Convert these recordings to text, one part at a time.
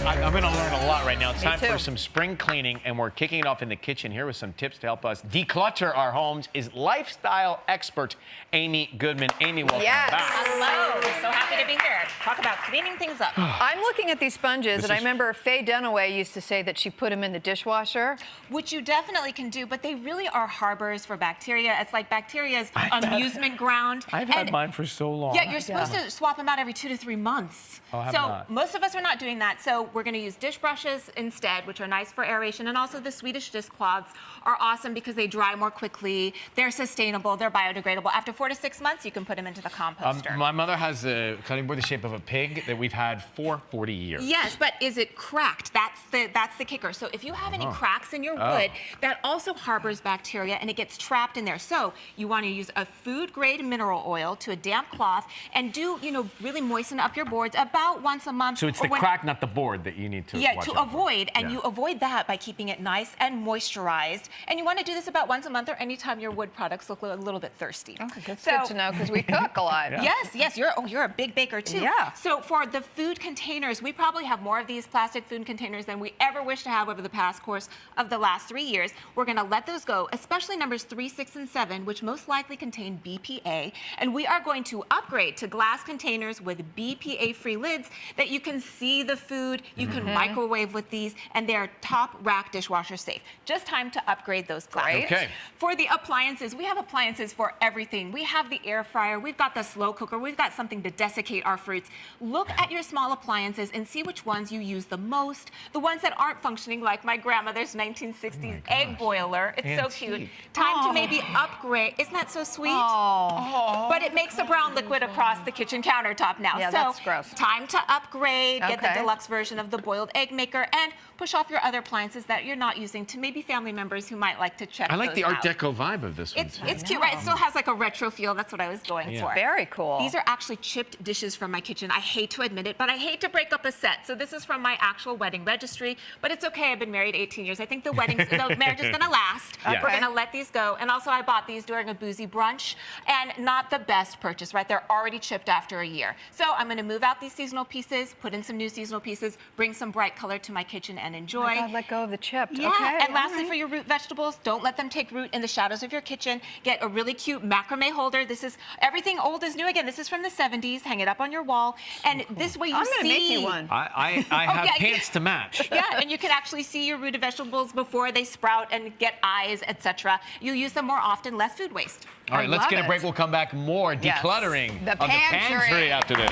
I'm going to learn a lot right now. It's Me time too. for some spring cleaning, and we're kicking it off in the kitchen here with some tips to help us declutter our homes. Is lifestyle expert Amy Goodman. Amy, welcome Yes. back. Hello. So happy to be here. Talk about cleaning things up. I'm looking at these sponges, and I is- remember Faye Dunaway used to say that she put them in the dishwasher. Which you definitely can do, but they really are harbors for bacteria. It's like bacteria's amusement ground. I've had And mine for so long. yeah, you're supposed to swap them out every 2 to 3 months. Oh, I have so not. most of us are not doing that. So we're going to use dish brushes instead, which are nice for aeration. And also the Swedish dishcloths are awesome because they dry more quickly. They're sustainable. They're biodegradable. After 4 to 6 months, you can put them into the composter. My mother has a cutting board the shape of a pig that we've had for 40 years. Yes, but is it cracked? That's the kicker. So if you have any cracks in your wood, that also harbors bacteria and it gets trapped in there. So you want to use a food grade mineral oil to a damp cloth and do, really moisten up your boards about once a month. So it's the crack, not the board, that you need to watch to out for. avoid, and Yeah. you avoid that by keeping it nice and moisturized. And you want to do this about once a month or anytime your wood products look a little bit thirsty. Okay, that's good to know because we cook a lot. Yeah. Yes, you're a big baker too. Yeah. So for the food containers, we probably have more of these plastic food containers than we ever wish to have over the past course of the last 3 years. We're going to let those go, especially numbers 3, 6, and 7, which most likely contain BPA. And we are going to upgrade to glass containers with BPA-free lids that you can see the food, you can microwave with these, and they're top rack dishwasher safe. Just time to upgrade those glass. Great. Okay. For the appliances, we have appliances for everything. We have the air fryer, we've got the slow cooker, we've got something to desiccate our fruits. Look at your small appliances and see which ones you use the most. The ones that aren't functioning, like my grandmother's 1960s egg boiler. It's so cute. Antique. Time to maybe upgrade. Isn't that so sweet? Oh, But it makes a brown liquid across the kitchen countertop now. Yeah, so that's gross. time to upgrade, get the Okay. deluxe version of the boiled egg maker, and push off your other appliances that you're not using to maybe family members who might like to check I like those the Art out. Deco vibe of this one. It's cute, right? It still has like a retro feel. That's what I was going Yeah. for. very cool. These are actually chipped dishes from my kitchen. I hate to admit it, but I hate to break up a set. So this is from my actual wedding registry, but it's okay. I've been married 18 years. I think the marriage is gonna last. Yeah. We're Okay. gonna let these go. And also I bought these during a boozy brunch, and not the best purchase, right? They're already chipped after a year. So I'm gonna move out these seasonal pieces, put in some new seasonal pieces, bring some bright color to my kitchen and enjoy. Oh my God, let go of the chipped. Yeah, Okay, and lastly, all right. for your root vegetables, don't let them take root in the shadows of your kitchen. Get a really cute macrame holder. This is everything old is new again. This is from the 70s. Hang it up on your wall, and this way you I'm see. gonna make you one. I have yeah, pants to match. Yeah, and you can actually see your rooted vegetables before they sprout and get eyes, etc. You use them more often, less food waste. All right, let's love get a it. break. We'll come back more Yes. decluttering The of the pantry. pantry after this.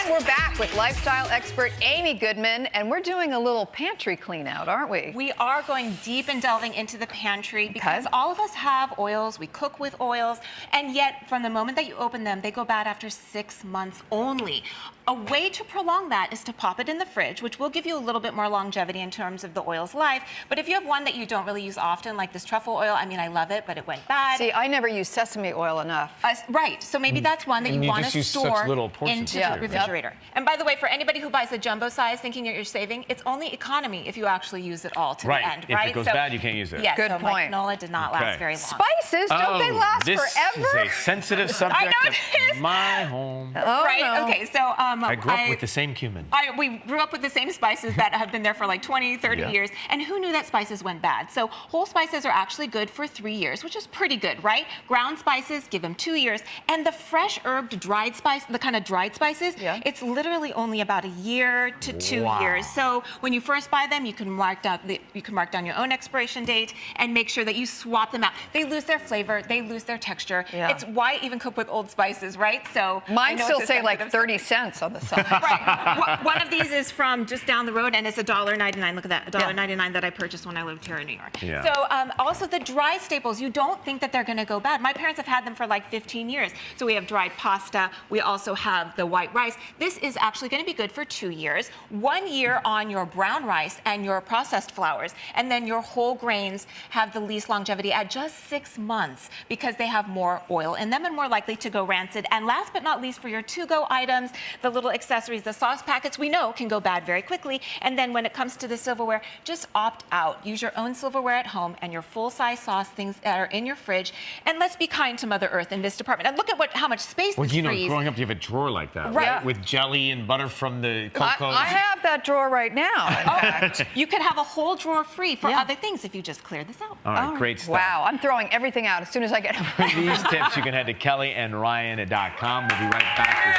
And we're back with lifestyle expert Amy Goodman, and we're doing a little pantry clean out, aren't we? We are going deep and delving into the pantry because all of us have oils, we cook with oils, and yet from the moment that you open them, they go bad after 6 months only. A way to prolong that is to pop it in the fridge, which will give you a little bit more longevity in terms of the oil's life. But if you have one that you don't really use often, like this truffle oil, I mean, I love it, but it went bad. See, I never use sesame oil enough. Right, so maybe that's one that And you you want just to use such store little portions into too. the Yep. refrigerator. And by the way, for anybody who buys the jumbo size thinking that you're saving, it's only economy if you actually use it all to Right. the end, If right? it goes bad, you can't use it. Yes, Good so my point. canola did not Okay. last very long. Spices, don't they last this forever? is a sensitive subject know of it is. my home. Oh, Right, no. okay, so I grew up with the same cumin. we grew up with the same spices that have been there for like 20, 30 Yeah. years, and who knew that spices went bad? So whole spices are actually good for 3 years, which is pretty good, right? Ground spices, give them 2 years, and the fresh herbed dried spice, the kind of dried spices, it's literally only about a year to 2 Wow. years. So when you first buy them, you can mark down your own expiration date and make sure that you swap them out. They lose their flavor, they lose their texture. Yeah. It's why even cook with old spices, right? So I Mine know still it's a say like sensitive 30 cents on the side. Right. One of these is from just down the road, and it's $1.99. Look at that, $1.99 that I purchased when I lived here in New York. Yeah. So also the dry staples, you don't think that they're going to go bad. My parents have had them for like 15 years. So we have dried pasta. We also have the white rice. This is actually going to be good for 2 years. 1 year on your brown rice and your processed flours, and then your whole grains have the least longevity at just 6 months because they have more oil in them and more likely to go rancid. And last but not least, for your to-go items, the little accessories, the sauce packets, we know can go bad very quickly. And then when it comes to the silverware, just opt out. Use your own silverware at home and your full-size sauce things that are in your fridge. And let's be kind to Mother Earth in this department. And look at how much space Well, this frees. growing up, you have a drawer like that, Right. With jelly and butter from the cocoa. I have that drawer right now, in fact. You could have a whole drawer free for Yeah. other things if you just clear this out. All right, great stuff. Wow, I'm throwing everything out as soon as I get For these tips, you can head to kellyandryan.com. We'll be right back with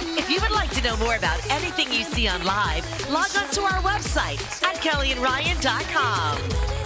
you. If you would like to know more about anything you see on live, log on to our website at kellyandryan.com.